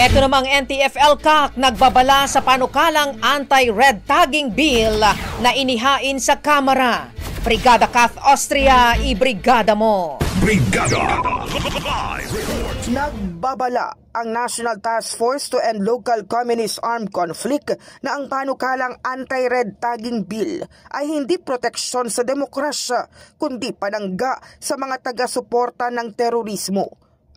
Ito namang NTF-ELCAC nagbabala sa panukalang anti-red tagging bill na inihain sa Kamara. Brigada Kath Austria, ibrigada mo. Brigada! Nagbabala ang National Task Force to End Local Communist Armed Conflict na ang panukalang anti-red tagging bill ay hindi proteksyon sa demokrasya, kundi panangga sa mga taga-suporta ng terorismo.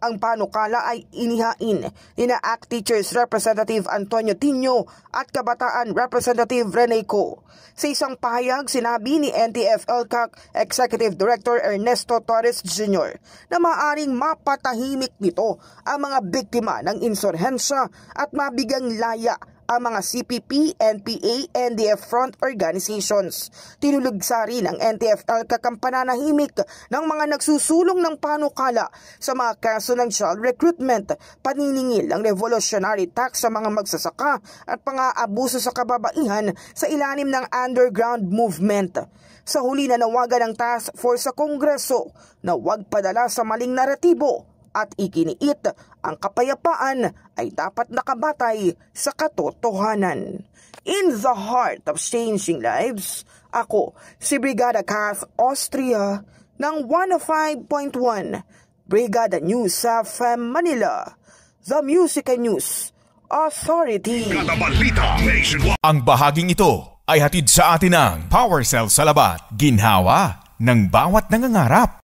Ang panukala ay inihain ni ACT Teachers Representative Antonio Tino at Kabataan Representative Rene Co. Sa isang pahayag, sinabi ni NTF-ELCAC Executive Director Ernesto Torres Jr. na maaaring mapatahimik nito ang mga biktima ng insurhensya at mabigang laya ang mga CPP, NPA, NDF front organizations. Tinulugsa rin ng NTF-ELCAC ang pananahimik ng mga nagsusulong ng panukala sa mga kaso ng child recruitment, paniningil ng revolutionary tax sa mga magsasaka at pang-aabuso sa kababaihan sa ilalim ng underground movement. Sa huli na nawagan ng task force sa Kongreso na huwag padala sa maling naratibo at ikiniit ang kapayapaan ay dapat nakabatay sa katotohanan. In the heart of changing lives, ako si Brigada Kath Austria ng 105.1 Brigada News sa Manila, The Music and News Authority. Ang bahaging ito ay hatid sa atin ng Power Cell Salabat, ginhawa ng bawat nangangarap.